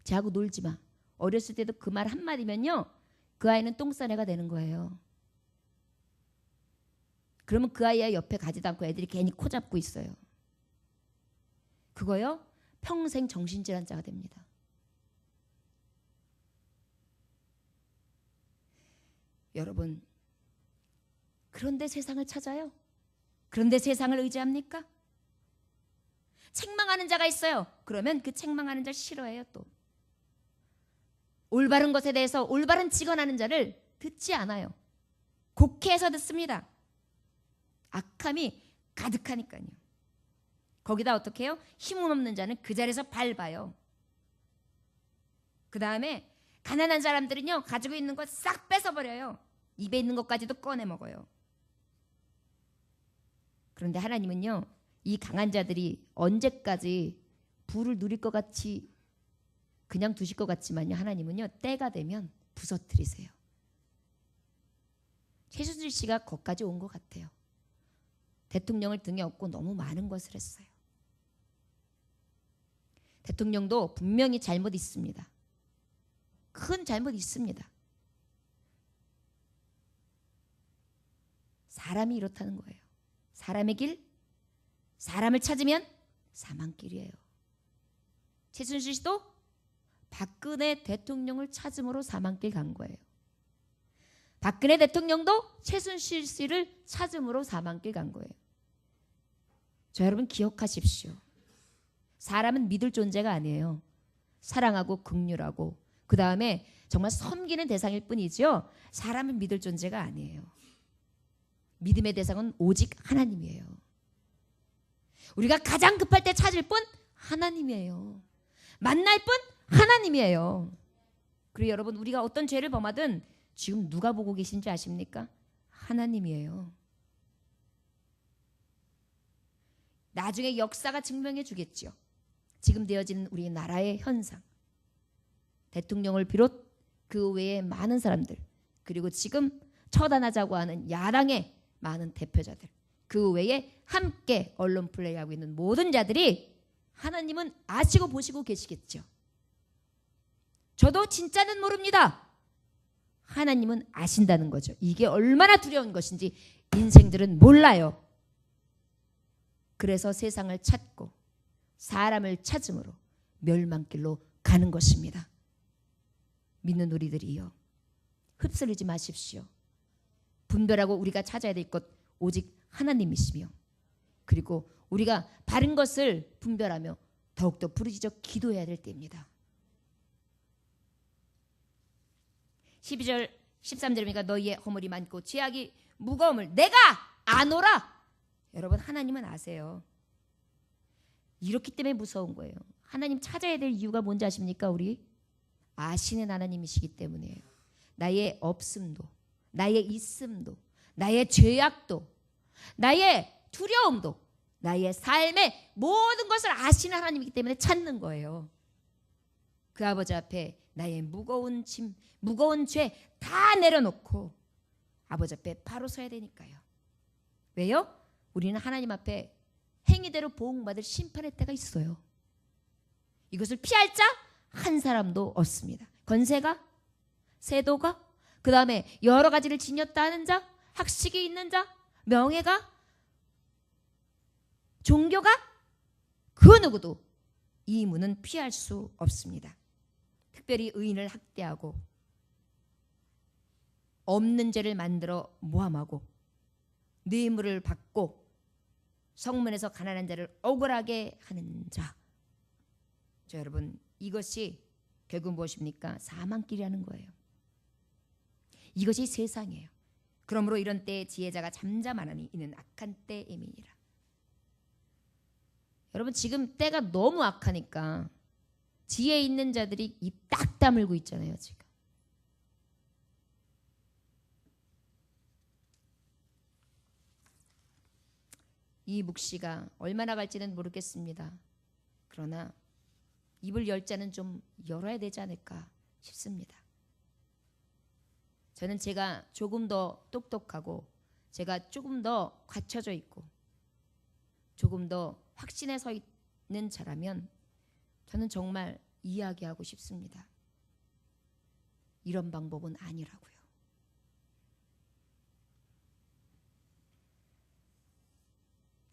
쟤하고 놀지 마. 어렸을 때도 그 말 한마디면요, 그 아이는 똥싸내가 되는 거예요. 그러면 그 아이야 옆에 가지도 않고 애들이 괜히 코 잡고 있어요. 그거요, 평생 정신질환자가 됩니다. 여러분, 그런데 세상을 찾아요? 그런데 세상을 의지합니까? 책망하는 자가 있어요. 그러면 그 책망하는 자를 싫어해요. 또 올바른 것에 대해서 올바른 직언하는 자를 듣지 않아요. 곡해해서 듣습니다. 악함이 가득하니까요. 거기다 어떻게 해요? 힘없는 자는 그 자리에서 밟아요. 그 다음에 가난한 사람들은요, 가지고 있는 거 싹 뺏어버려요. 입에 있는 것까지도 꺼내 먹어요. 그런데 하나님은요, 이 강한 자들이 언제까지 부를 누릴 것 같이 그냥 두실 것 같지만요, 하나님은요, 때가 되면 부서뜨리세요. 최순실 씨가 거기까지 온 것 같아요. 대통령을 등에 업고 너무 많은 것을 했어요. 대통령도 분명히 잘못 있습니다. 큰 잘못 있습니다. 사람이 이렇다는 거예요. 사람의 길, 사람을 찾으면 사망길이에요. 최순실 씨도 박근혜 대통령을 찾음으로 사망길 간 거예요. 박근혜 대통령도 최순실 씨를 찾음으로 사망길 간 거예요. 저 여러분 기억하십시오. 사람은 믿을 존재가 아니에요. 사랑하고 긍휼하고 그 다음에 정말 섬기는 대상일 뿐이죠. 사람은 믿을 존재가 아니에요. 믿음의 대상은 오직 하나님이에요. 우리가 가장 급할 때 찾을 분 하나님이에요. 만날 분 하나님이에요. 그리고 여러분, 우리가 어떤 죄를 범하든 지금 누가 보고 계신지 아십니까? 하나님이에요. 나중에 역사가 증명해 주겠죠. 지금 되어지는 우리 나라의 현상, 대통령을 비롯 그 외에 많은 사람들, 그리고 지금 처단하자고 하는 야당의 많은 대표자들, 그 외에 함께 언론 플레이하고 있는 모든 자들이 하나님은 아시고 보시고 계시겠죠. 저도 진짜는 모릅니다. 하나님은 아신다는 거죠. 이게 얼마나 두려운 것인지 인생들은 몰라요. 그래서 세상을 찾고 사람을 찾음으로 멸망길로 가는 것입니다. 믿는 우리들이요, 흡쓸리지 마십시오. 분별하고 우리가 찾아야 될 것 오직 하나님이시며, 그리고 우리가 바른 것을 분별하며 더욱더 부르짖어 기도해야 될 때입니다. 12절 13절입니까? 너희의 허물이 많고 죄악이 무거움을 내가 아노라. 여러분, 하나님은 아세요. 이렇기 때문에 무서운 거예요. 하나님 찾아야 될 이유가 뭔지 아십니까? 우리 아시는 하나님이시기 때문이에요. 나의 없음도, 나의 있음도, 나의 죄악도, 나의 두려움도, 나의 삶의 모든 것을 아시는 하나님이기 때문에 찾는 거예요. 그 아버지 앞에 나의 무거운 짐, 무거운 죄 다 내려놓고 아버지 앞에 바로 서야 되니까요. 왜요? 우리는 하나님 앞에 행위대로 보응받을 심판의 때가 있어요. 이것을 피할 자 한 사람도 없습니다. 권세가, 세도가, 그 다음에 여러 가지를 지녔다 하는 자, 학식이 있는 자, 명예가, 종교가, 그 누구도 이 문은 피할 수 없습니다. 특별히 의인을 학대하고 없는 죄를 만들어 모함하고 뇌물을 받고 성문에서 가난한 자를 억울하게 하는 자, 저 여러분, 이것이 결국 무엇입니까? 사망길이라는 거예요. 이것이 세상이에요. 그러므로 이런 때에 지혜자가 잠잠하나니 이는 악한 때임이니라. 여러분, 지금 때가 너무 악하니까 지혜 있는 자들이 입 딱 다물고 있잖아요. 지금 이 묵시가 얼마나 갈지는 모르겠습니다. 그러나 입을 열 자는 좀 열어야 되지 않을까 싶습니다. 저는 제가 조금 더 똑똑하고 제가 조금 더 갖춰져 있고 조금 더 확신에 서 있는 자라면 저는 정말 이야기하고 싶습니다. 이런 방법은 아니라고요.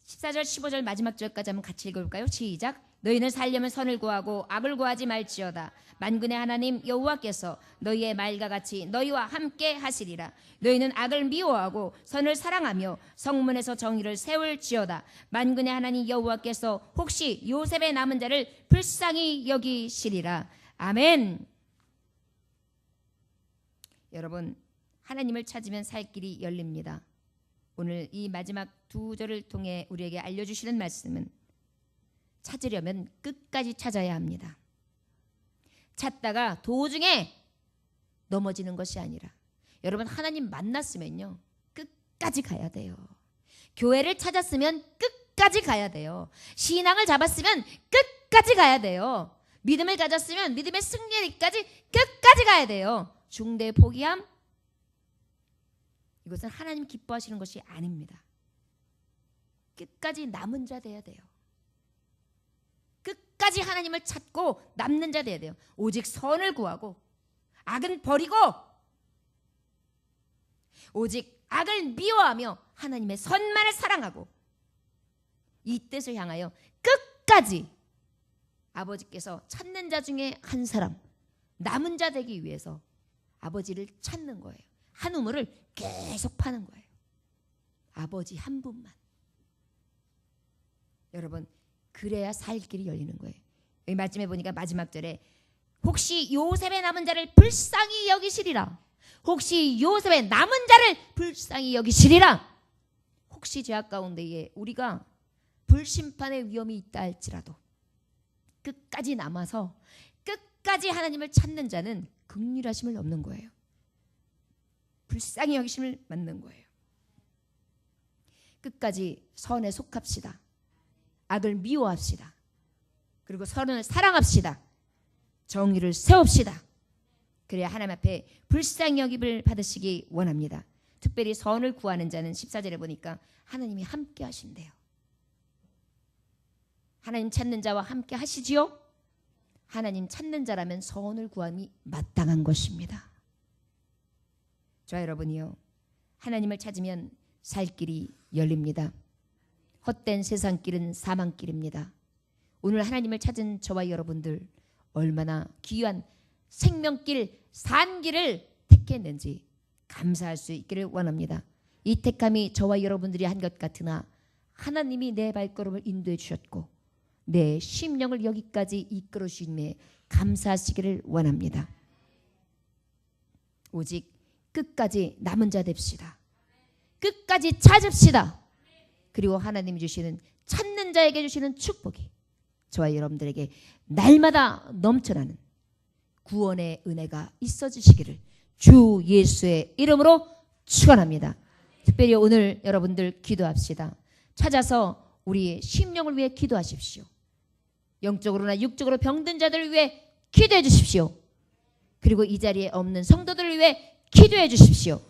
14절 15절 마지막 절까지 한번 같이 읽어볼까요? 시작. 너희는 살려면 선을 구하고 악을 구하지 말지어다. 만군의 하나님 여호와께서 너희의 말과 같이 너희와 함께 하시리라. 너희는 악을 미워하고 선을 사랑하며 성문에서 정의를 세울지어다. 만군의 하나님 여호와께서 혹시 요셉의 남은 자를 불쌍히 여기시리라. 아멘. 여러분, 하나님을 찾으면 살 길이 열립니다. 오늘 이 마지막 두 절을 통해 우리에게 알려주시는 말씀은 찾으려면 끝까지 찾아야 합니다. 찾다가 도중에 넘어지는 것이 아니라 여러분, 하나님 만났으면요 끝까지 가야 돼요. 교회를 찾았으면 끝까지 가야 돼요. 신앙을 잡았으면 끝까지 가야 돼요. 믿음을 가졌으면 믿음의 승리까지 끝까지 가야 돼요. 중대 포기함, 이것은 하나님 기뻐하시는 것이 아닙니다. 끝까지 남은 자 돼야 돼요. 끝까지 하나님을 찾고 남는 자 돼야 돼요. 오직 선을 구하고 악은 버리고 오직 악을 미워하며 하나님의 선만을 사랑하고 이 뜻을 향하여 끝까지 아버지께서 찾는 자 중에 한 사람, 남은 자 되기 위해서 아버지를 찾는 거예요. 한 우물을 계속 파는 거예요. 아버지 한 분만. 여러분, 그래야 살 길이 열리는 거예요. 여기 말씀해 보니까 마지막 절에 혹시 요셉의 남은 자를 불쌍히 여기시리라. 혹시 요셉의 남은 자를 불쌍히 여기시리라. 혹시 죄악 가운데에 우리가 불심판의 위험이 있다 할지라도 끝까지 남아서 끝까지 하나님을 찾는 자는 긍휼하심을 얻는 거예요. 불쌍히 여기심을 받는 거예요. 끝까지 선에 속합시다. 악을 미워합시다. 그리고 선을 사랑합시다. 정의를 세웁시다. 그래야 하나님 앞에 불쌍히 여김을 받으시기 원합니다. 특별히 선을 구하는 자는 14절에 보니까 하나님이 함께 하신대요. 하나님 찾는 자와 함께 하시지요? 하나님 찾는 자라면 선을 구함이 마땅한 것입니다. 저 여러분이요, 하나님을 찾으면 살 길이 열립니다. 헛된 세상 길은 사망 길입니다. 오늘 하나님을 찾은 저와 여러분들 얼마나 귀한 생명길, 산길을 택했는지 감사할 수 있기를 원합니다. 이 택함이 저와 여러분들이 한 것 같으나 하나님이 내 발걸음을 인도해 주셨고 내 심령을 여기까지 이끌어 주심에 감사하시기를 원합니다. 오직 끝까지 남은 자 됩시다. 끝까지 찾읍시다. 그리고 하나님이 주시는 찾는 자에게 주시는 축복이 저와 여러분들에게 날마다 넘쳐나는 구원의 은혜가 있어 주시기를 주 예수의 이름으로 축원합니다. 특별히 오늘 여러분들 기도합시다. 찾아서 우리의 심령을 위해 기도하십시오. 영적으로나 육적으로 병든 자들을 위해 기도해 주십시오. 그리고 이 자리에 없는 성도들을 위해 기도해 주십시오.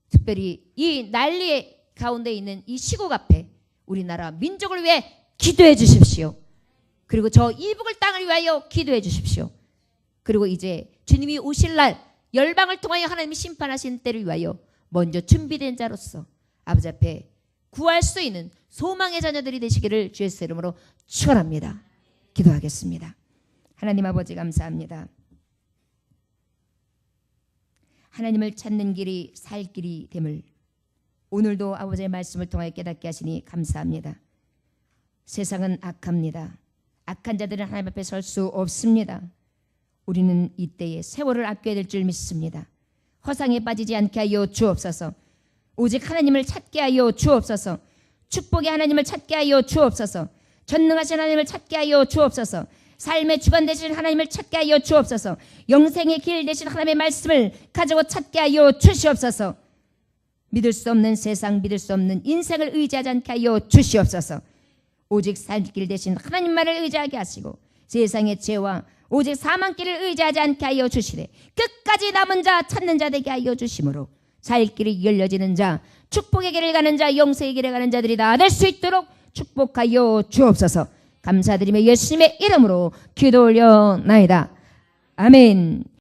특별히 이 난리 가운데 있는 이 시국 앞에 우리나라 민족을 위해 기도해 주십시오. 그리고 저 이북을 땅을 위하여 기도해 주십시오. 그리고 이제 주님이 오실 날 열방을 통하여 하나님이 심판하신 때를 위하여 먼저 준비된 자로서 아버지 앞에 구할 수 있는 소망의 자녀들이 되시기를 주의 이름으로 축원합니다. 기도하겠습니다. 하나님 아버지 감사합니다. 하나님을 찾는 길이 살 길이 됨을 오늘도 아버지의 말씀을 통하여 깨닫게 하시니 감사합니다. 세상은 악합니다. 악한 자들은 하나님 앞에 설 수 없습니다. 우리는 이때에 세월을 아껴야 될 줄 믿습니다. 허상에 빠지지 않게 하여 주옵소서. 오직 하나님을 찾게 하여 주옵소서. 축복의 하나님을 찾게 하여 주옵소서. 전능하신 하나님을 찾게 하여 주옵소서. 삶의 주관 되신 하나님을 찾게 하여 주옵소서. 영생의 길 되신 하나님의 말씀을 가지고 찾게 하여 주시옵소서. 믿을 수 없는 세상, 믿을 수 없는 인생을 의지하지 않게 하여 주시옵소서. 오직 살 길 대신 하나님만을 의지하게 하시고 세상의 죄와 오직 사망길을 의지하지 않게 하여 주시되 끝까지 남은 자 찾는 자 되게 하여 주심으로 살 길이 열려지는 자, 축복의 길을 가는 자, 영생의 길을 가는 자들이 다 될 수 있도록 축복하여 주옵소서. 감사드리며 예수님의 이름으로 기도 올려나이다. 아멘.